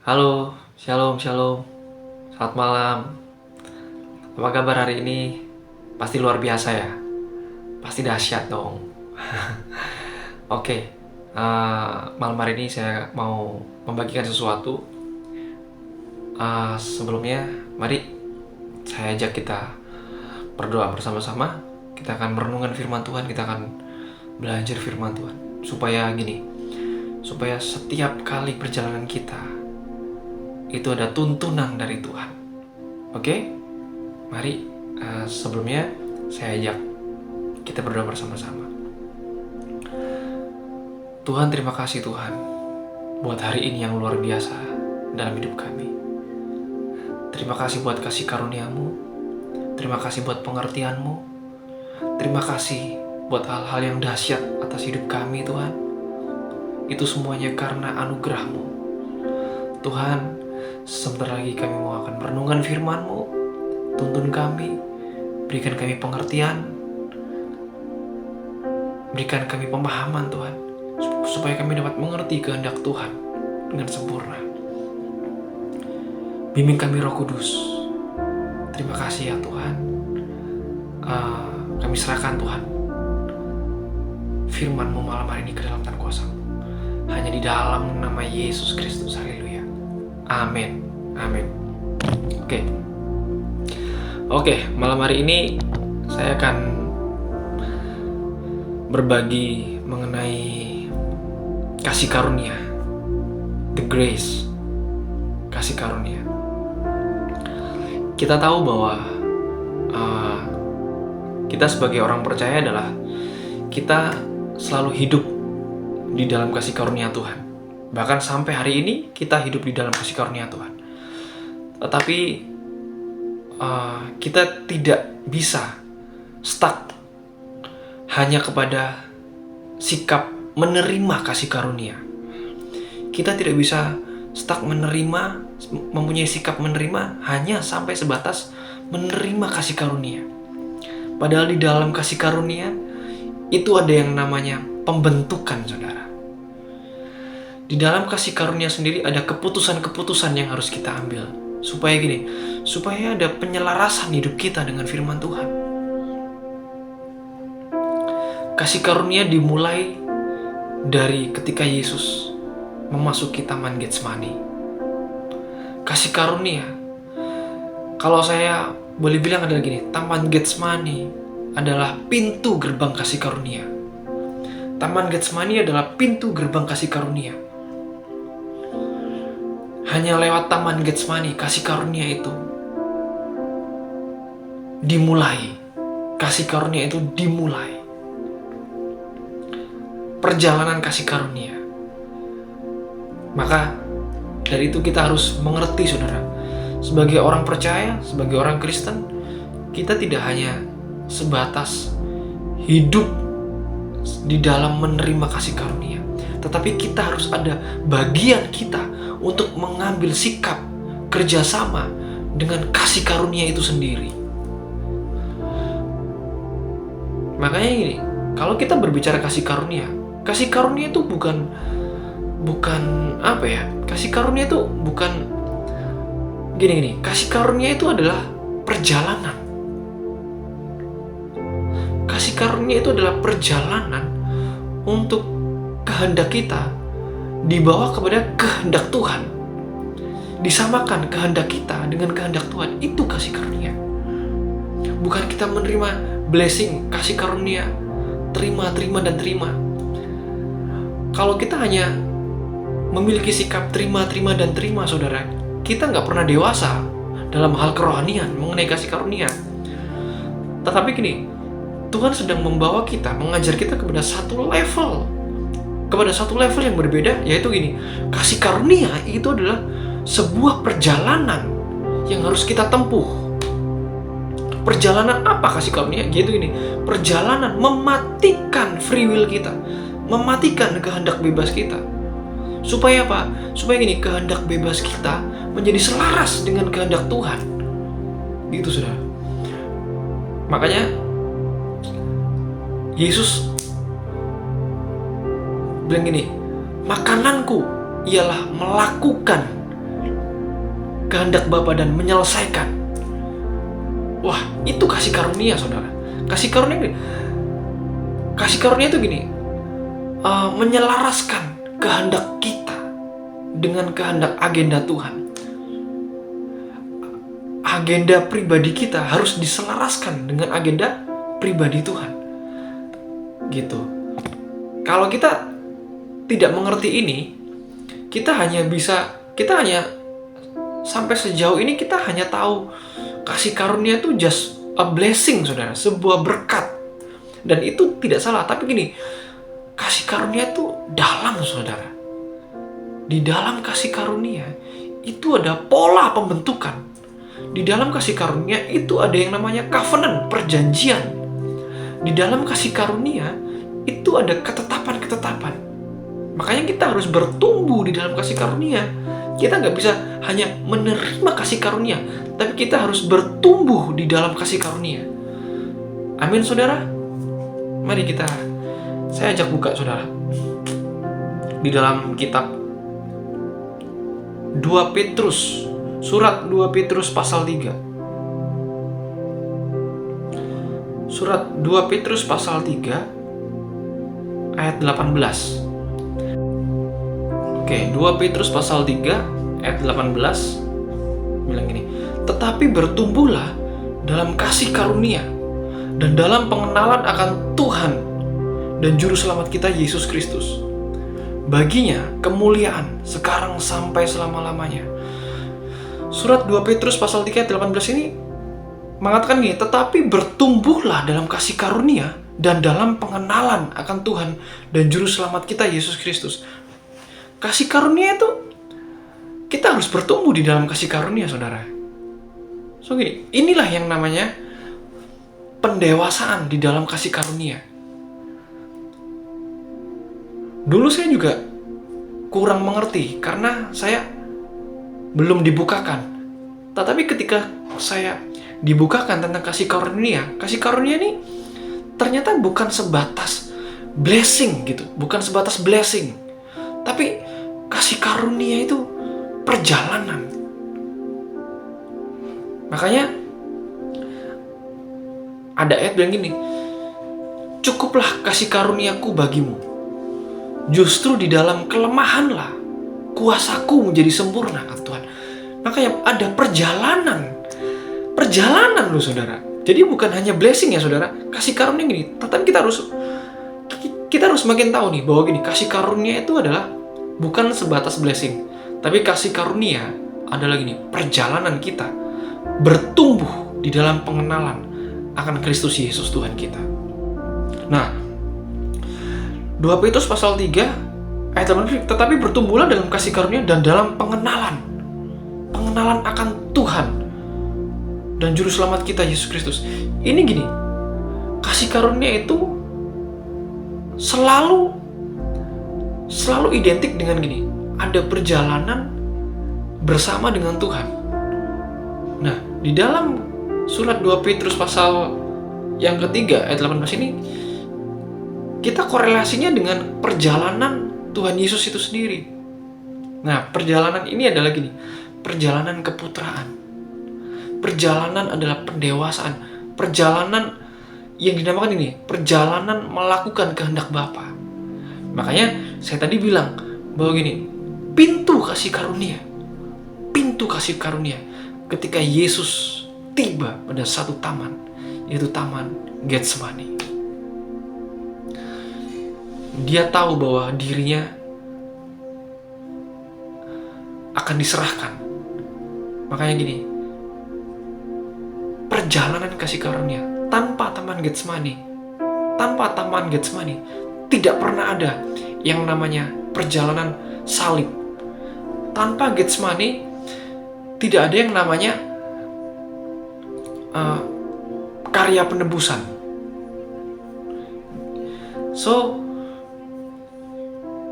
Halo, shalom, shalom. Selamat malam. Apa kabar hari ini? Pasti luar biasa ya? Pasti dahsyat dong. Oke, malam hari ini saya mau membagikan sesuatu. Sebelumnya, mari saya ajak kita berdoa bersama-sama. Kita akan merenungkan firman Tuhan, kita akan belajar firman Tuhan. Supaya setiap kali perjalanan kita, itu ada tuntunan dari Tuhan. Oke? Mari sebelumnya saya ajak kita berdoa bersama-sama. Tuhan, terima kasih Tuhan buat hari ini yang luar biasa dalam hidup kami. Terima kasih buat kasih karunia-Mu. Terima kasih buat pengertian-Mu. Terima kasih buat hal-hal yang dahsyat atas hidup kami Tuhan. Itu semuanya karena anugerah-Mu. Tuhan, sebentar lagi kami mau akan merenungkan firman-Mu. Tuntun kami, berikan kami pengertian, berikan kami pemahaman Tuhan, supaya kami dapat mengerti kehendak Tuhan dengan sempurna. Bimbing kami Roh Kudus. Terima kasih ya Tuhan. Kami serahkan Tuhan firman-Mu malam hari ini ke dalam tangan kuasa-Mu. Hanya di dalam nama Yesus Kristus. Haleluya. Amin. Amin. Oke, malam hari ini saya akan berbagi mengenai kasih karunia, the grace, kasih karunia. Kita tahu bahwa kita sebagai orang percaya adalah kita selalu hidup di dalam kasih karunia Tuhan. Bahkan sampai hari ini kita hidup di dalam kasih karunia Tuhan. Tetapi kita tidak bisa stuck hanya kepada sikap menerima kasih karunia. Kita tidak bisa stuck mempunyai sikap menerima hanya sampai sebatas menerima kasih karunia. Padahal di dalam kasih karunia itu ada yang namanya pembentukan, saudara. Di dalam kasih karunia sendiri ada keputusan-keputusan yang harus kita ambil. Supaya ada penyelarasan hidup kita dengan firman Tuhan. Kasih karunia dimulai dari ketika Yesus memasuki Taman Getsemani. Kasih karunia, kalau saya boleh bilang adalah gini, Taman Getsemani adalah pintu gerbang kasih karunia. Taman Getsemani adalah pintu gerbang kasih karunia. Hanya lewat Taman Getsemani kasih karunia itu dimulai. Kasih karunia itu dimulai. Perjalanan kasih karunia. Maka dari itu kita harus mengerti, saudara. Sebagai orang percaya, sebagai orang Kristen, kita tidak hanya sebatas hidup di dalam menerima kasih karunia, tetapi kita harus ada bagian kita untuk mengambil sikap kerjasama dengan kasih karunia itu sendiri. Makanya gini, kalau kita berbicara kasih karunia itu bukan apa ya? Kasih karunia itu bukan gini. Kasih karunia itu adalah perjalanan. Kasih karunia itu adalah perjalanan untuk kehendak kita dibawa kepada kehendak Tuhan. Disamakan kehendak kita dengan kehendak Tuhan. Itu kasih karunia. Bukan kita menerima blessing, kasih karunia, terima. Kalau kita hanya memiliki sikap terima, saudara, kita nggak pernah dewasa dalam hal kerohanian mengenai kasih karunia. Tetapi gini, Tuhan sedang membawa kita, mengajar kita kepada satu level yang berbeda, yaitu gini, kasih karunia itu adalah sebuah perjalanan yang harus kita tempuh. Perjalanan apa kasih karunia? Yaitu gini, perjalanan mematikan free will kita, mematikan kehendak bebas kita. Supaya apa? Supaya gini, kehendak bebas kita menjadi selaras dengan kehendak Tuhan. Gitu, saudara. Makanya Yesus bilang gini, makananku ialah melakukan kehendak Bapa dan menyelesaikan. Wah, itu kasih karunia, saudara. Kasih karunia itu gini, menyelaraskan kehendak kita dengan kehendak agenda Tuhan. Agenda pribadi kita harus diselaraskan dengan agenda pribadi Tuhan. Gitu. Kalau kita tidak mengerti ini, kita hanya sampai sejauh ini kita hanya tahu kasih karunia itu just a blessing, saudara, sebuah berkat. Dan itu tidak salah, tapi gini, kasih karunia itu dalam, saudara. Di dalam kasih karunia itu ada pola pembentukan. Di dalam kasih karunia itu ada yang namanya covenant, perjanjian. Di dalam kasih karunia itu ada ketetapan-ketetapan. Makanya kita harus bertumbuh di dalam kasih karunia. Kita nggak bisa hanya menerima kasih karunia, tapi kita harus bertumbuh di dalam kasih karunia. Amin, saudara. Mari saya ajak buka, saudara, di dalam kitab 2 Petrus, surat 2 Petrus pasal 3. Surat 2 Petrus pasal 3 ayat 18. Oke, 2 Petrus pasal 3 ayat 18 bilang gini, tetapi bertumbuhlah dalam kasih karunia dan dalam pengenalan akan Tuhan dan Juru Selamat kita Yesus Kristus. Baginya kemuliaan sekarang sampai selama-lamanya. Surat 2 Petrus pasal 3 ayat 18 ini mengatakan gini, tetapi bertumbuhlah dalam kasih karunia dan dalam pengenalan akan Tuhan dan Juru Selamat kita Yesus Kristus. Kasih karunia itu, kita harus bertumbuh di dalam kasih karunia, saudara. So gini, inilah yang namanya pendewasaan di dalam kasih karunia. Dulu saya juga kurang mengerti karena saya belum dibukakan. Tetapi ketika saya dibukakan tentang kasih karunia ini ternyata bukan sebatas blessing gitu, bukan sebatas blessing. Tapi kasih karunia itu perjalanan. Makanya ada ayat bilang gini, cukuplah kasih karuniaku bagimu. Justru di dalam kelemahanlah kuasaku menjadi sempurna, kata Tuhan. Makanya ada perjalanan loh, saudara. Jadi bukan hanya blessing ya, saudara. Kasih karunia gini, tetapi kita harus makin tahu nih bahwa gini, kasih karunia itu adalah bukan sebatas blessing, tapi kasih karunia adalah gini, perjalanan kita bertumbuh di dalam pengenalan akan Kristus Yesus Tuhan kita. Nah, 2 Petrus pasal 3 ayat 8, tetapi bertumbuhlah dalam kasih karunia dan dalam pengenalan akan Tuhan dan Juru Selamat kita Yesus Kristus. Ini gini, kasih karunia itu selalu identik dengan gini, ada perjalanan bersama dengan Tuhan. Nah, di dalam surat 2 Petrus pasal yang ketiga ayat 18 ini, kita korelasinya dengan perjalanan Tuhan Yesus itu sendiri. Nah, perjalanan ini adalah gini, perjalanan keputraan. Perjalanan adalah pendewasaan. Perjalanan yang dinamakan ini, perjalanan melakukan kehendak Bapa. Makanya saya tadi bilang bahwa gini, pintu kasih karunia ketika Yesus tiba pada satu taman, yaitu taman Getsemani. Dia tahu bahwa dirinya akan diserahkan. Makanya gini, perjalanan kasih karunia tanpa taman Getsemani tidak pernah ada yang namanya perjalanan salib. Tanpa Getsemani tidak ada yang namanya karya penebusan.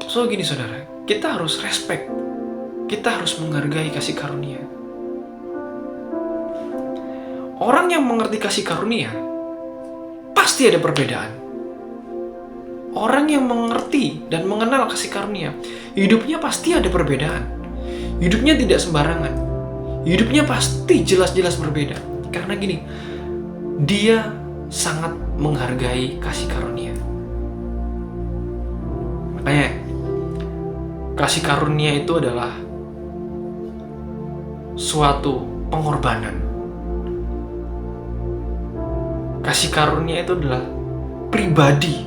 So gini, saudara, kita harus respect, kita harus menghargai kasih karunia. Orang yang mengerti kasih karunia pasti ada perbedaan. Orang yang mengerti dan mengenal kasih karunia, hidupnya pasti ada perbedaan. Hidupnya tidak sembarangan. hidupnya pasti jelas-jelas berbeda. Karena gini, dia sangat menghargai kasih karunia. Makanya kasih karunia itu adalah suatu pengorbanan. Kasih karunia itu adalah pribadi,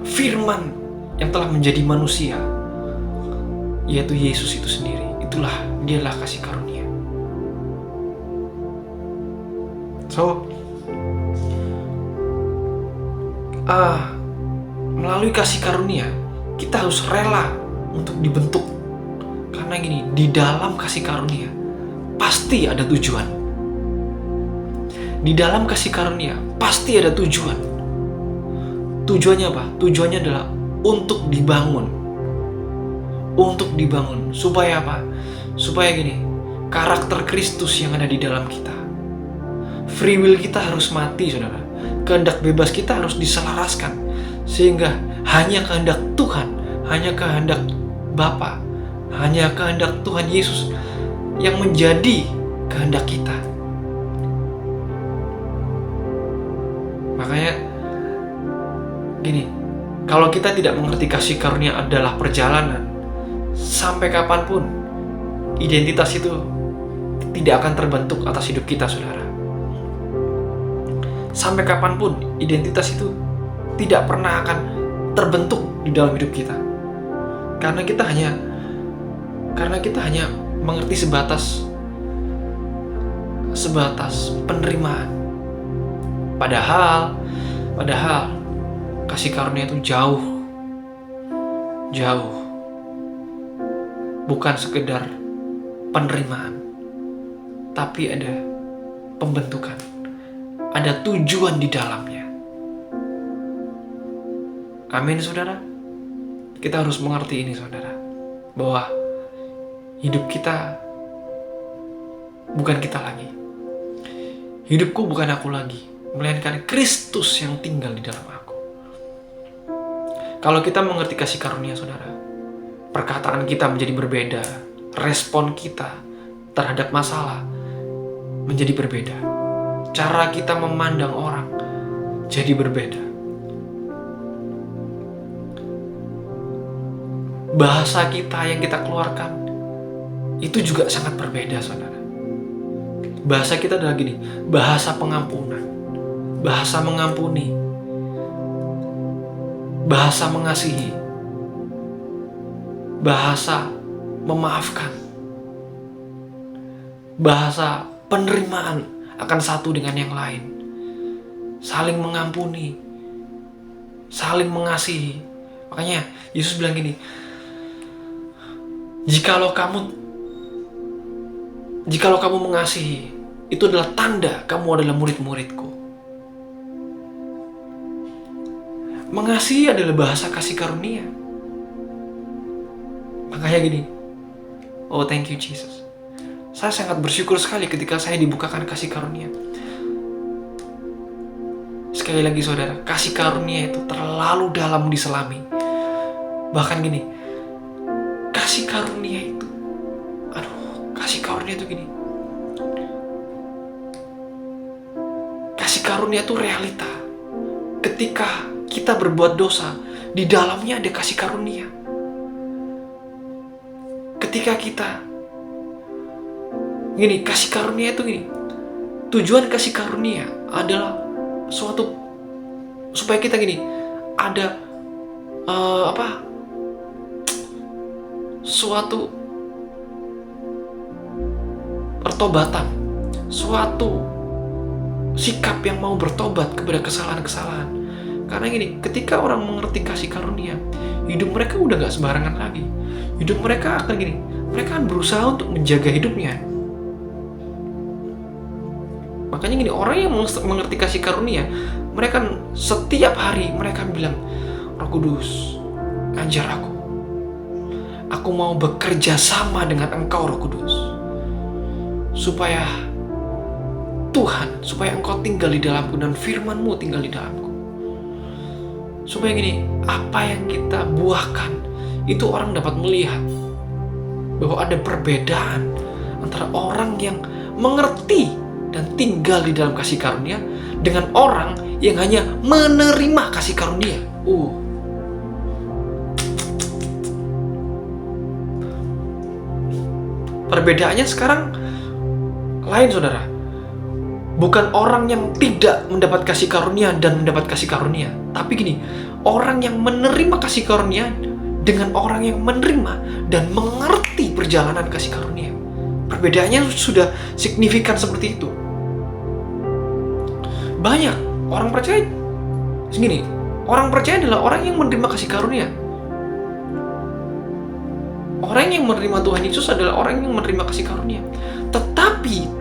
firman yang telah menjadi manusia, yaitu Yesus itu sendiri. Dialah kasih karunia. So, melalui kasih karunia kita harus rela untuk dibentuk. Karena gini, di dalam kasih karunia pasti ada tujuan. Di dalam kasih karunia pasti ada tujuan. Tujuannya apa? Tujuannya adalah untuk dibangun. Untuk dibangun. Supaya apa? Supaya gini, karakter Kristus yang ada di dalam kita. Free will kita harus mati, saudara. Kehendak bebas kita harus diselaraskan. Sehingga hanya kehendak Tuhan, hanya kehendak Bapa, hanya kehendak Tuhan Yesus yang menjadi kehendak kita. Makanya gini, kalau kita tidak mengerti kasih karunia adalah perjalanan, sampai kapanpun identitas itu tidak akan terbentuk atas hidup kita, saudara. Sampai kapanpun identitas itu tidak pernah akan terbentuk di dalam hidup kita. Karena kita hanya mengerti sebatas penerimaan. Padahal kasih karunia itu jauh bukan sekedar penerimaan, tapi ada pembentukan, ada tujuan di dalamnya. Amin, saudara. Kita harus mengerti ini, saudara, bahwa hidup kita bukan kita lagi. Hidupku bukan aku lagi, melainkan Kristus yang tinggal di dalam aku. Kalau kita mengerti kasih karunia, saudara, perkataan kita menjadi berbeda, respon kita terhadap masalah menjadi berbeda, cara kita memandang orang jadi berbeda. Bahasa kita yang kita keluarkan itu juga sangat berbeda, saudara. Bahasa kita adalah gini, bahasa pengampunan, bahasa mengampuni, bahasa mengasihi, bahasa memaafkan, bahasa penerimaan akan satu dengan yang lain, saling mengampuni, saling mengasihi. Makanya Yesus bilang gini, jikalau kamu mengasihi, itu adalah tanda kamu adalah murid-muridku. Mengasihi adalah bahasa kasih karunia. Makanya gini, oh thank you Jesus. Saya sangat bersyukur sekali ketika saya dibukakan kasih karunia. Sekali lagi, saudara, kasih karunia itu terlalu dalam diselami. Bahkan gini, kasih karunia itu gini, kasih karunia itu realita. Ketika kita berbuat dosa, di dalamnya ada kasih karunia. Ketika kita gini, kasih karunia itu gini, tujuan kasih karunia adalah suatu supaya kita gini, ada suatu pertobatan, suatu sikap yang mau bertobat kepada kesalahan-kesalahan. Karena gini, ketika orang mengerti kasih karunia, hidup mereka udah gak sembarangan lagi. Hidup mereka akan gini, mereka akan berusaha untuk menjaga hidupnya. Makanya gini, orang yang mengerti kasih karunia, mereka setiap hari mereka bilang, Roh Kudus, ajar aku. Aku mau bekerja sama dengan Engkau, Roh Kudus. Supaya Tuhan, supaya Engkau tinggal di dalamku dan firman-Mu tinggal di dalamku. Supaya gini, apa yang kita buahkan itu orang dapat melihat bahwa ada perbedaan antara orang yang mengerti dan tinggal di dalam kasih karunia dengan orang yang hanya menerima kasih karunia. Perbedaannya sekarang lain, saudara. Bukan orang yang tidak mendapat kasih karunia dan mendapat kasih karunia, tapi gini, orang yang menerima kasih karunia dengan orang yang menerima dan mengerti perjalanan kasih karunia. Perbedaannya sudah signifikan seperti itu. Banyak orang percaya segini, orang percaya adalah orang yang menerima kasih karunia. Orang yang menerima Tuhan Yesus adalah orang yang menerima kasih karunia. Tetapi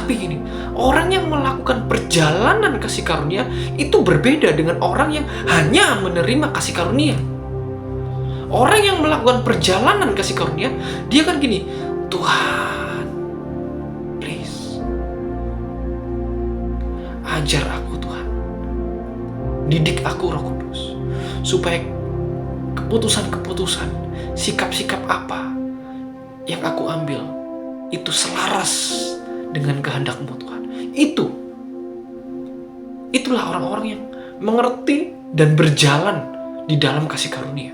gini, orang yang melakukan perjalanan kasih karunia itu berbeda dengan orang yang hanya menerima kasih karunia. Orang yang melakukan perjalanan kasih karunia, dia kan gini, Tuhan, please, ajar aku Tuhan, didik aku Roh Kudus, supaya keputusan-keputusan, sikap-sikap apa yang aku ambil itu selaras dengan kehendak-Mu Tuhan. Itulah orang-orang yang mengerti dan berjalan di dalam kasih karunia.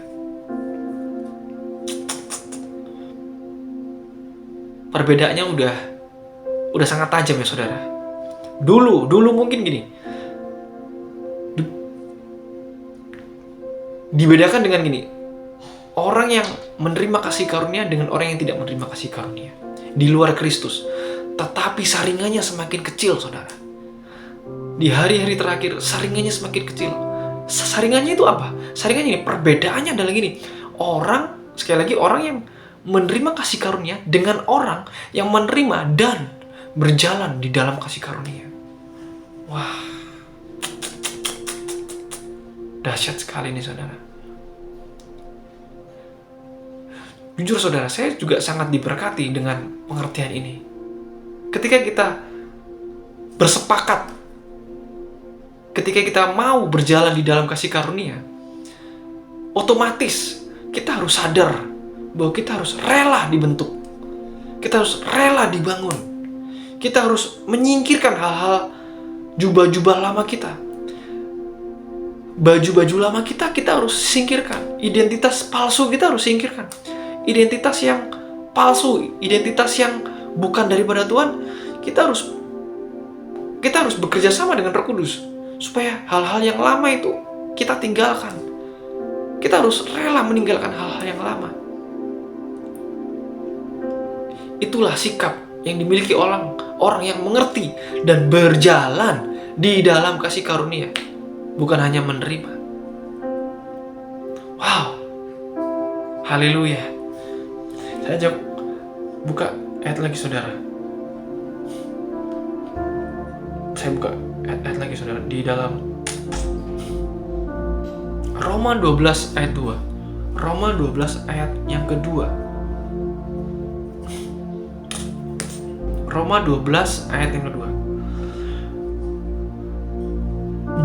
Perbedaannya udah sangat tajam ya, saudara. Dulu mungkin gini, dibedakan dengan gini, orang yang menerima kasih karunia dengan orang yang tidak menerima kasih karunia di luar Kristus. Tetapi saringannya semakin kecil, saudara. Di hari-hari terakhir, saringannya semakin kecil. Saringannya itu apa? Saringannya ini, perbedaannya adalah gini. Sekali lagi, orang yang menerima kasih karunia dengan orang yang menerima dan berjalan di dalam kasih karunia. Wah, dahsyat sekali nih, saudara. Jujur, saudara, saya juga sangat diberkati dengan pengertian ini. Ketika kita bersepakat, ketika kita mau berjalan di dalam kasih karunia, otomatis kita harus sadar bahwa kita harus rela dibentuk. Kita harus rela dibangun. Kita harus menyingkirkan hal-hal jubah-jubah lama kita. Baju-baju lama kita harus singkirkan. Identitas palsu kita harus singkirkan. Identitas yang palsu, identitas yang bukan daripada Tuhan, kita harus bekerja sama dengan Roh Kudus supaya hal-hal yang lama itu kita tinggalkan. Kita harus rela meninggalkan hal-hal yang lama. Itulah sikap yang dimiliki orang yang mengerti dan berjalan di dalam kasih karunia, bukan hanya menerima. Wow, haleluya. Saya buka ayat lagi, saudara. Saya buka ayat lagi, saudara, di dalam Roma 12 ayat 2. Roma 12 ayat yang kedua. Roma 12 ayat yang kedua.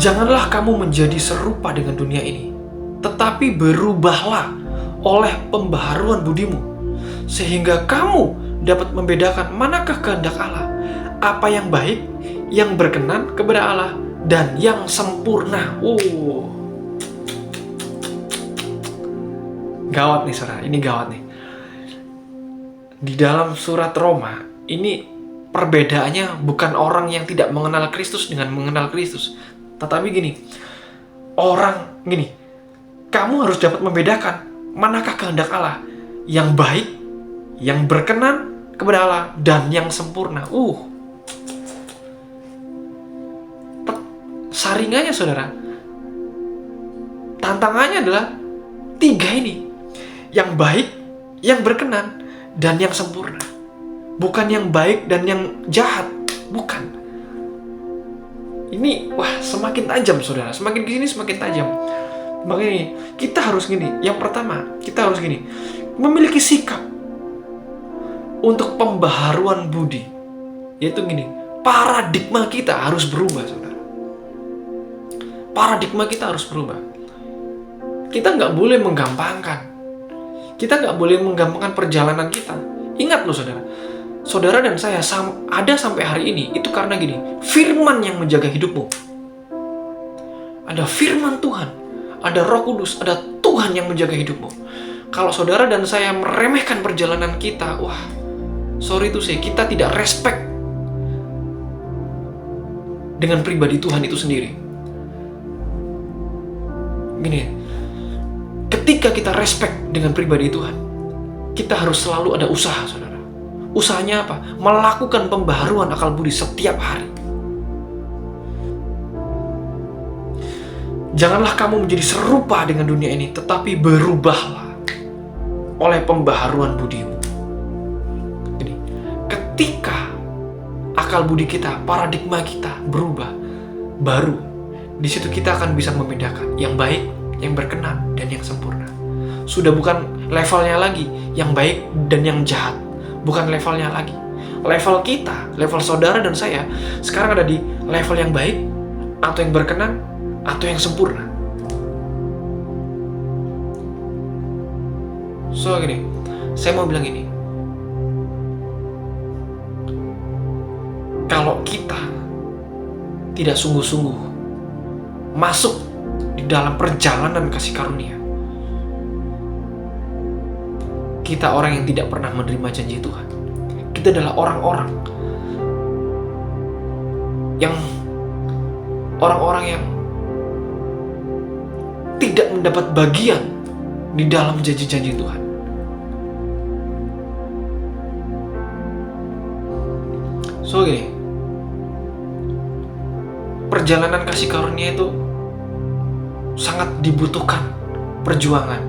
Janganlah kamu menjadi serupa dengan dunia ini, tetapi berubahlah oleh pembaharuan budimu, sehingga kamu dapat membedakan manakah kehendak Allah, apa yang baik, yang berkenan kepada Allah, dan yang sempurna. Gawat nih, saudara, ini gawat nih. Di dalam surat Roma, ini perbedaannya bukan orang yang tidak mengenal Kristus dengan mengenal Kristus. Tetapi gini, kamu harus dapat membedakan manakah kehendak Allah, yang baik, yang berkenan kepada Allah, dan yang sempurna. Saringannya, saudara, tantangannya adalah 3 ini. Yang baik, yang berkenan, dan yang sempurna. Bukan yang baik dan yang jahat. Bukan. Ini, semakin tajam, saudara. Semakin kesini semakin tajam. Makanya kita harus gini. Yang pertama, kita harus gini. Memiliki sikap untuk pembaharuan budi. Yaitu gini. Paradigma kita harus berubah, saudara. Paradigma kita harus berubah. Kita nggak boleh menggampangkan. Kita nggak boleh menggampangkan perjalanan kita. Ingat loh, saudara. saudara dan saya ada sampai hari ini, itu karena gini, firman yang menjaga hidupmu. Ada firman Tuhan, ada Roh Kudus, ada Tuhan yang menjaga hidupmu. Kalau saudara dan saya meremehkan perjalanan kita, wah, sorry to say, kita tidak respect dengan pribadi Tuhan itu sendiri. Gini, ketika kita respect dengan pribadi Tuhan, kita harus selalu ada usaha, saudara. Usahanya apa? Melakukan pembaharuan akal budi setiap hari. Janganlah kamu menjadi serupa dengan dunia ini, tetapi berubahlah oleh pembaharuan budimu. Jadi, ketika akal budi kita, paradigma kita berubah, baru di situ kita akan bisa membedakan yang baik, yang berkenan, dan yang sempurna. Sudah bukan levelnya lagi yang baik dan yang jahat. Bukan levelnya lagi. Level kita, level saudara dan saya, sekarang ada di level yang baik, atau yang berkenan, atau yang sempurna. So gini, saya mau bilang ini. Kalau kita tidak sungguh-sungguh masuk di dalam perjalanan kasih karunia, kita orang yang tidak pernah menerima janji Tuhan. Kita adalah orang-orang yang tidak mendapat bagian di dalam janji-janji Tuhan. So gini, perjalanan kasih karunia itu sangat dibutuhkan perjuangan,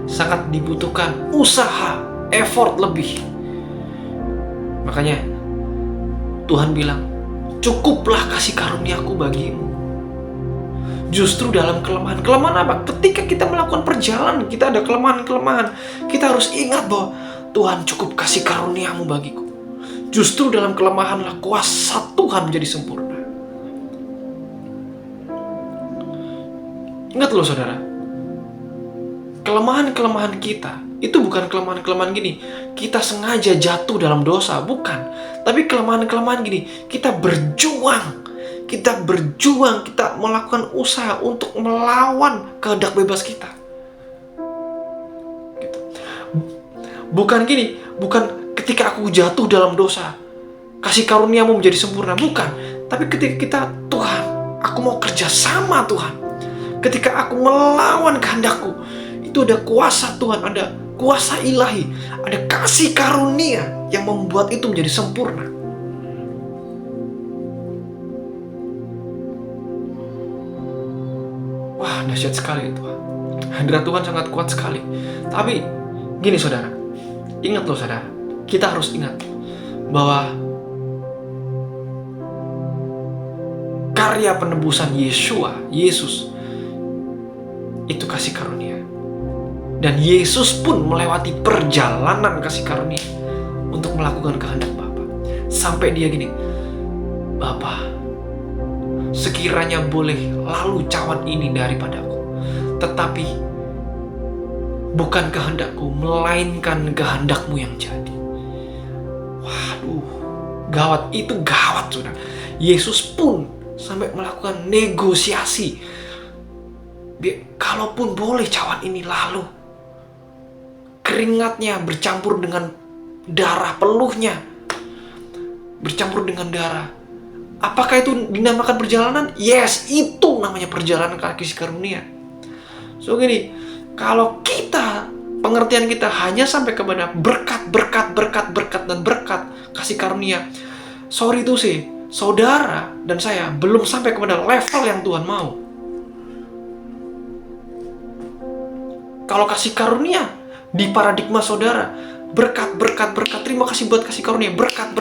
sangat dibutuhkan usaha, effort lebih. Makanya Tuhan bilang, cukuplah kasih karuniaku bagimu. Justru dalam kelemahan apa? Ketika kita melakukan perjalanan, kita ada kelemahan-kelemahan, kita harus ingat bahwa Tuhan, cukup kasih karuniamu bagiku. Justru dalam kelemahanlah kuasa Tuhan menjadi sempurna. Ingat loh saudara, kelemahan-kelemahan kita itu bukan kelemahan-kelemahan gini, kita sengaja jatuh dalam dosa, bukan. Tapi kelemahan-kelemahan gini, kita berjuang, kita melakukan usaha untuk melawan kehendak bebas kita. Gitu. Bukan gini, bukan ketika aku jatuh dalam dosa, kasih karuniamu menjadi sempurna, bukan. Tapi ketika kita, Tuhan, aku mau kerja sama Tuhan. Ketika aku melawan kehendakku, itu ada kuasa Tuhan, ada kuasa ilahi, ada kasih karunia yang membuat itu menjadi sempurna. Wah, dahsyat sekali itu. Hadirat Tuhan sangat kuat sekali. Tapi gini saudara, ingat loh saudara, kita harus ingat bahwa karya penebusan Yesus itu kasih karunia. Dan Yesus pun melewati perjalanan kasih karunia untuk melakukan kehendak Bapa. Sampai dia gini, Bapa, sekiranya boleh lalu cawan ini daripadaku, tetapi bukan kehendakku, melainkan kehendakmu yang jadi. Waduh, gawat, itu gawat saudara. Yesus pun sampai melakukan negosiasi. Kalaupun boleh cawan ini lalu, keringatnya bercampur dengan darah, peluhnya bercampur dengan darah. Apakah itu dinamakan perjalanan? Yes, itu namanya perjalanan kasih karunia. So gini, kalau kita, pengertian kita hanya sampai kepada berkat dan berkat kasih karunia, sorry to say, saudara dan saya belum sampai kepada level yang Tuhan mau. Kalau kasih karunia di paradigma saudara, berkat, terima kasih buat kasih karunia, berkat.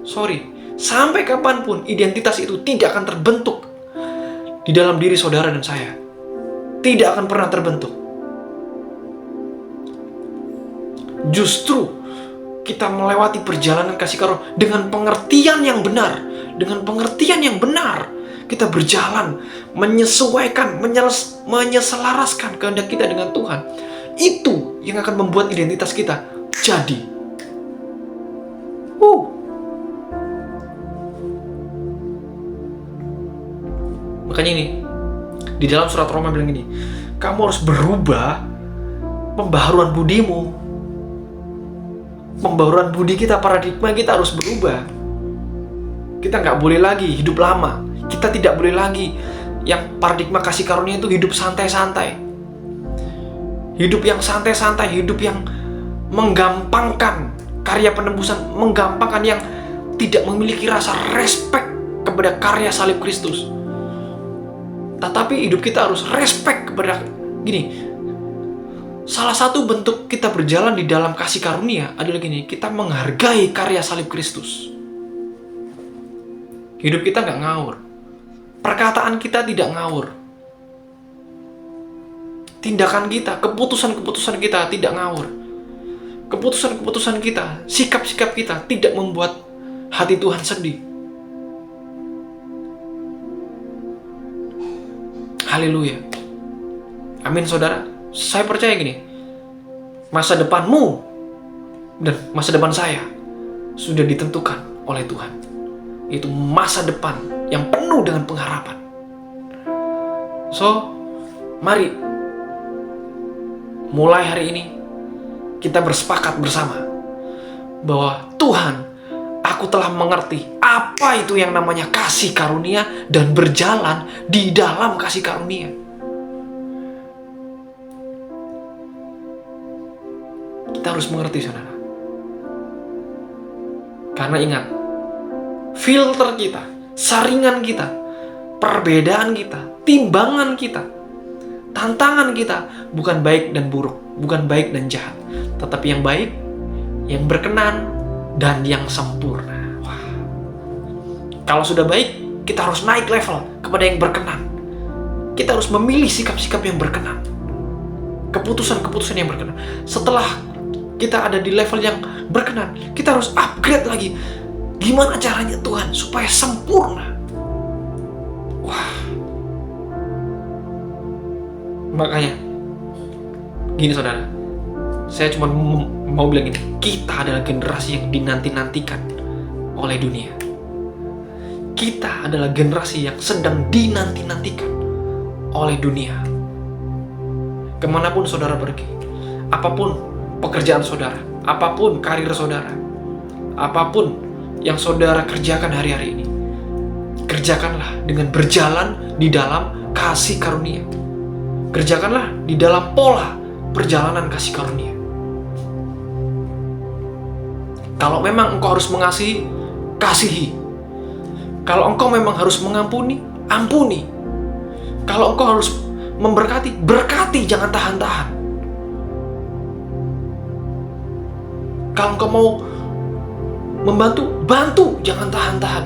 Sorry, sampai kapanpun identitas itu tidak akan terbentuk di dalam diri saudara dan saya. Tidak akan pernah terbentuk. Justru kita melewati perjalanan kasih karunia dengan pengertian yang benar. Dengan pengertian yang benar, kita berjalan, menyesuaikan, menyelaraskan kehendak kita dengan Tuhan. Itu yang akan membuat identitas kita jadi. Makanya ini, di dalam surat Roma bilang gini, kamu harus berubah pembaharuan budimu. Pembaharuan budi kita, paradigma kita harus berubah. Kita nggak boleh lagi hidup lama. Kita tidak boleh lagi yang paradigma kasih karunia itu hidup santai-santai. Hidup yang santai-santai, hidup yang menggampangkan karya penebusan, menggampangkan, yang tidak memiliki rasa respect kepada karya salib Kristus. Tetapi hidup kita harus respect kepada gini. Salah satu bentuk kita berjalan di dalam kasih karunia adalah gini, kita menghargai karya salib Kristus. Hidup kita nggak ngawur. Perkataan kita tidak ngawur. Tindakan kita, keputusan-keputusan kita tidak ngawur. Keputusan-keputusan kita, sikap-sikap kita tidak membuat hati Tuhan sedih. Haleluya. Amin saudara. Saya percaya gini, masa depanmu dan masa depan saya sudah ditentukan oleh Tuhan. Itu masa depan yang penuh dengan pengharapan. So, mari mulai hari ini kita bersepakat bersama bahwa Tuhan, aku telah mengerti apa itu yang namanya kasih karunia dan berjalan di dalam kasih karunia. Kita harus mengerti, saudara. Karena ingat, filter kita, saringan kita, perbedaan kita, timbangan kita, tantangan kita bukan baik dan buruk, bukan baik dan jahat, tetapi yang baik, yang berkenan, dan yang sempurna. Wah. Kalau sudah baik, kita harus naik level kepada yang berkenan. Kita harus memilih sikap-sikap yang berkenan, keputusan-keputusan yang berkenan. Setelah kita ada di level yang berkenan, kita harus upgrade lagi. Gimana caranya Tuhan supaya sempurna? Wah. Makanya gini saudara, saya cuma mau bilang gini, kita adalah generasi yang dinanti-nantikan oleh dunia. Kita adalah generasi yang sedang dinanti-nantikan oleh dunia. Kemanapun saudara pergi, apapun pekerjaan saudara, apapun karir saudara, apapun yang saudara kerjakan hari-hari ini, kerjakanlah dengan berjalan di dalam kasih karunia. Kerjakanlah di dalam pola perjalanan kasih karunia. Kalau memang engkau harus mengasihi, kasihi. Kalau engkau memang harus mengampuni, ampuni. Kalau engkau harus memberkati, berkati, jangan tahan-tahan. Kalau engkau mau membantu, bantu, jangan tahan-tahan.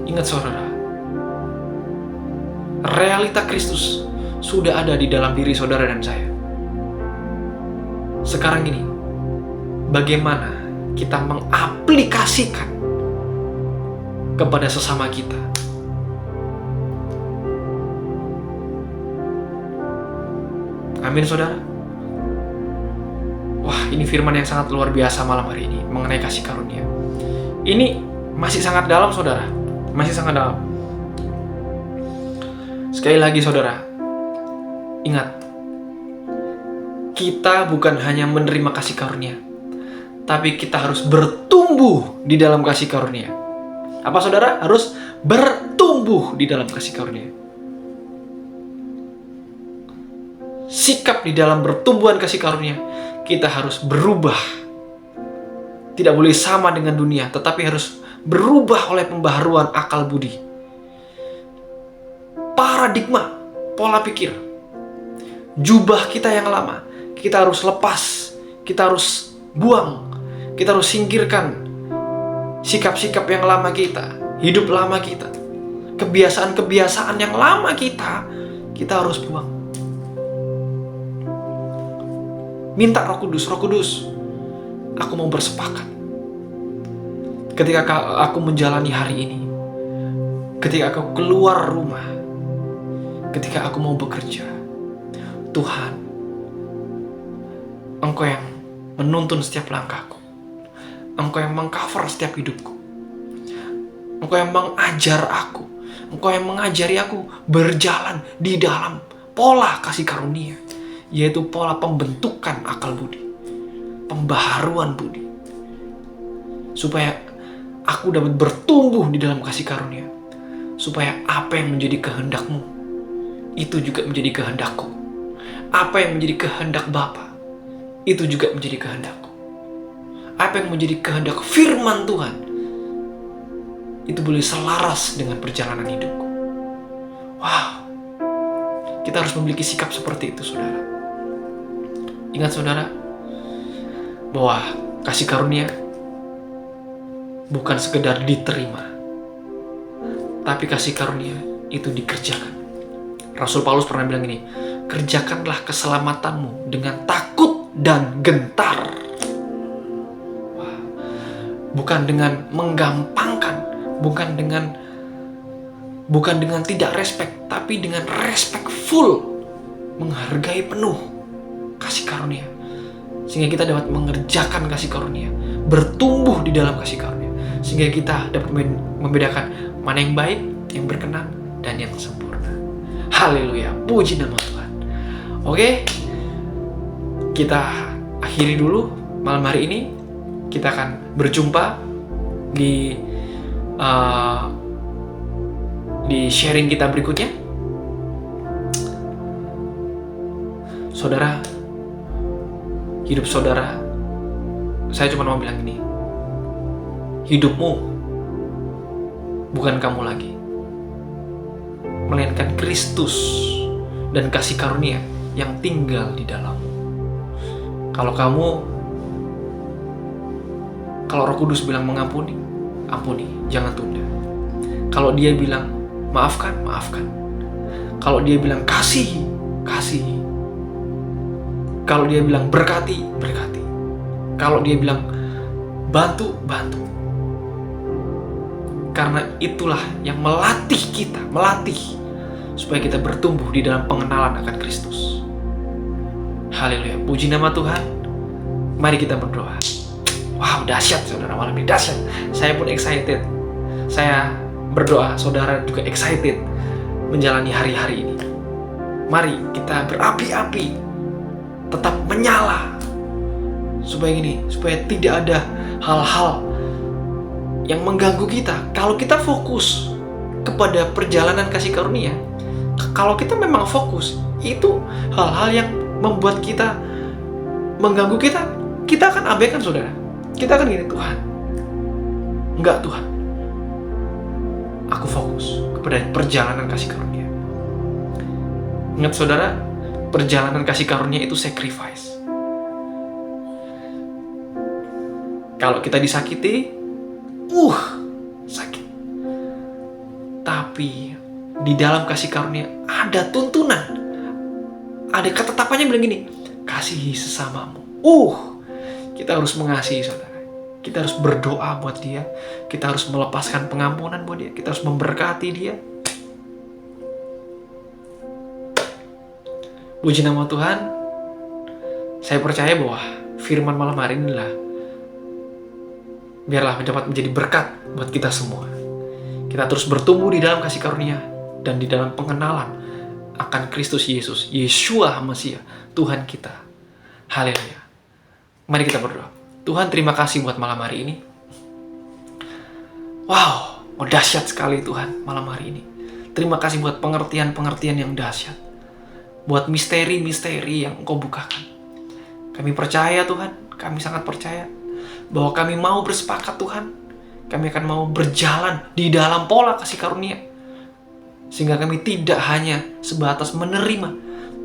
Ingat saudara, realita Kristus sudah ada di dalam diri saudara dan saya. Sekarang ini, bagaimana kita mengaplikasikan kepada sesama kita? Amin saudara. Wah, ini firman yang sangat luar biasa malam hari ini mengenai kasih karunia. Ini masih sangat dalam saudara, masih sangat dalam. Sekali lagi saudara, ingat, kita bukan hanya menerima kasih karunia, tapi kita harus bertumbuh di dalam kasih karunia. Apa saudara? Harus bertumbuh di dalam kasih karunia. Sikap di dalam bertumbuhan kasih karunia, kita harus berubah. Tidak boleh sama dengan dunia, tetapi harus berubah oleh pembaharuan akal budi. Paradigma, pola pikir. Jubah kita yang lama, kita harus lepas. Kita harus buang. Kita harus singkirkan sikap-sikap yang lama kita, hidup lama kita, kebiasaan-kebiasaan yang lama kita harus buang. Minta Roh Kudus, aku mau bersepakat. Ketika aku menjalani hari ini, ketika aku keluar rumah, ketika aku mau bekerja, Tuhan, Engkau yang menuntun setiap langkahku, Engkau yang mengcover setiap hidupku. Engkau yang mengajar aku. Engkau yang mengajari aku berjalan di dalam pola kasih karunia, yaitu pola pembentukan akal budi, pembaharuan budi, supaya aku dapat bertumbuh di dalam kasih karunia, supaya apa yang menjadi kehendak-Mu itu juga menjadi kehendak-Ku. Apa yang menjadi kehendak Bapa itu juga menjadi kehendak-Ku. Apa yang menjadi kehendak firman Tuhan itu boleh selaras dengan perjalanan hidupku. Wow, kita harus memiliki sikap seperti itu, saudara. Ingat, saudara, bahwa kasih karunia bukan sekedar diterima, tapi kasih karunia itu dikerjakan. Rasul Paulus pernah bilang gini, kerjakanlah keselamatanmu dengan takut dan gentar. Wah, bukan dengan menggampangkan, bukan dengan tidak respect, tapi dengan respectful, menghargai penuh kasih karunia, sehingga kita dapat mengerjakan kasih karunia, bertumbuh di dalam kasih karunia, sehingga kita dapat membedakan mana yang baik, yang berkenan, dan yang sempurna. Haleluya, puji nama Tuhan. Oke, kita akhiri dulu malam hari ini. Kita akan berjumpa di sharing kita berikutnya. Saudara, hidup saudara, saya cuma mau bilang ini, hidupmu bukan kamu lagi, melainkan Kristus dan kasih karunia yang tinggal di dalammu. Kalau Roh Kudus bilang mengampuni, ampuni, jangan tunda. Kalau Dia bilang maafkan, maafkan. Kalau Dia bilang kasihi, kasihi. Kalau Dia bilang berkati, berkati. Kalau Dia bilang bantu, bantu. Karena itulah yang melatih kita, supaya kita bertumbuh di dalam pengenalan akan Kristus. Haleluya, puji nama Tuhan. Mari kita berdoa. Wow, dahsyat saudara, malam ini dahsyat. Saya pun excited. Saya berdoa, saudara juga excited menjalani hari-hari ini. Mari kita berapi-api, tetap menyala, supaya tidak ada hal-hal yang mengganggu kita. Kalau kita fokus kepada perjalanan kasih karunia, kalau kita memang fokus, itu hal-hal yang membuat kita mengganggu kita akan abaikan, saudara. Kita akan gini, Tuhan, enggak Tuhan, aku fokus kepada perjalanan kasih karunia. Ingat saudara, perjalanan kasih karunia itu sacrifice. Kalau kita disakiti, sakit. Tapi di dalam kasih karunia ada tuntunan. Ada ketetapannya bilang gini, kasihi sesamamu. Kita harus mengasihi saudara. Kita harus berdoa buat dia. Kita harus melepaskan pengampunan buat dia. Kita harus memberkati dia. Puji nama Tuhan. Saya percaya bahwa firman malam hari inilah biarlah dapat menjadi berkat buat kita semua. Kita terus bertumbuh di dalam kasih karunia dan di dalam pengenalan akan Kristus Yesus, Yeshua Mesias, Tuhan kita. Haleluya. Mari kita berdoa. Tuhan, terima kasih buat malam hari ini. Wow, dahsyat sekali Tuhan malam hari ini. Terima kasih buat pengertian-pengertian yang dahsyat. Buat misteri-misteri yang Engkau bukakan. Kami percaya Tuhan, kami sangat percaya bahwa kami mau bersepakat Tuhan. Kami akan mau berjalan di dalam pola kasih karunia. Sehingga kami tidak hanya sebatas menerima,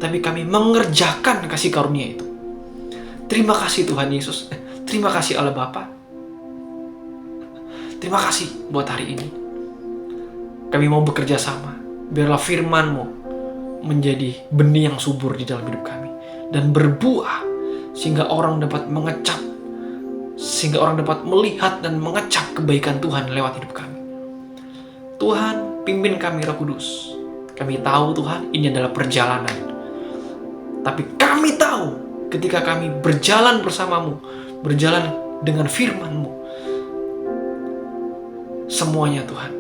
tapi kami mengerjakan kasih karunia itu. Terima kasih Tuhan Yesus. Terima kasih Allah Bapa. Terima kasih buat hari ini. Kami mau bekerja sama. Biarlah firman-Mu menjadi benih yang subur di dalam hidup kami. Dan berbuah sehingga orang dapat mengecap, sehingga orang dapat melihat dan mengecap kebaikan Tuhan lewat hidup kami. Tuhan, pimpin kami Roh Kudus. Kami tahu Tuhan, ini adalah perjalanan. Tapi kami tahu ketika kami berjalan bersama-Mu, berjalan dengan firman-Mu, semuanya Tuhan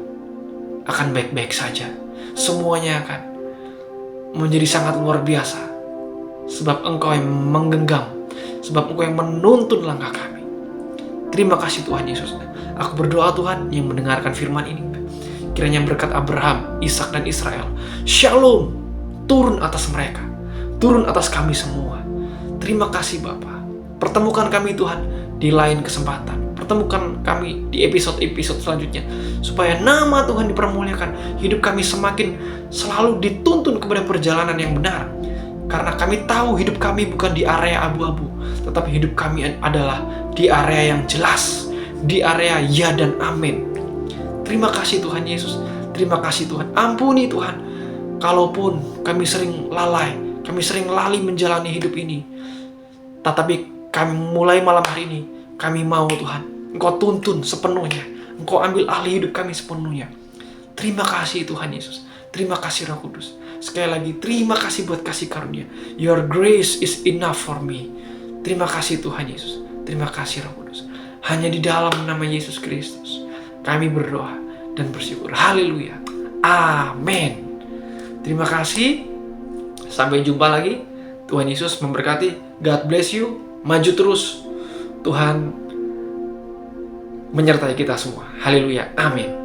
akan baik-baik saja. Semuanya akan menjadi sangat luar biasa. Sebab Engkau yang menggenggam, sebab Engkau yang menuntun langkah kami. Terima kasih Tuhan Yesus. Aku berdoa Tuhan yang mendengarkan firman ini, kiranya berkat Abraham, Ishak dan Israel, Shalom turun atas mereka, turun atas kami semua. Terima kasih Bapa. Pertemukan kami Tuhan di lain kesempatan. Pertemukan kami di episode-episode selanjutnya, supaya nama Tuhan dipermuliakan. Hidup kami semakin selalu dituntun kepada perjalanan yang benar. Karena kami tahu hidup kami bukan di area abu-abu, tetapi hidup kami adalah di area yang jelas, di area ya dan amin. Terima kasih Tuhan Yesus. Terima kasih Tuhan. Ampuni Tuhan, kalaupun kami sering lalai, kami sering lali menjalani hidup ini. Tetapi kami mulai malam hari ini, kami mau Tuhan, Engkau tuntun sepenuhnya. Engkau ambil alih hidup kami sepenuhnya. Terima kasih Tuhan Yesus. Terima kasih Roh Kudus. Sekali lagi, terima kasih buat kasih karunia. Your grace is enough for me. Terima kasih Tuhan Yesus. Terima kasih Roh Kudus. Hanya di dalam nama Yesus Kristus kami berdoa dan bersyukur. Haleluya. Amin. Terima kasih. Sampai jumpa lagi. Tuhan Yesus memberkati. God bless you. Maju terus. Tuhan menyertai kita semua. Haleluya. Amin.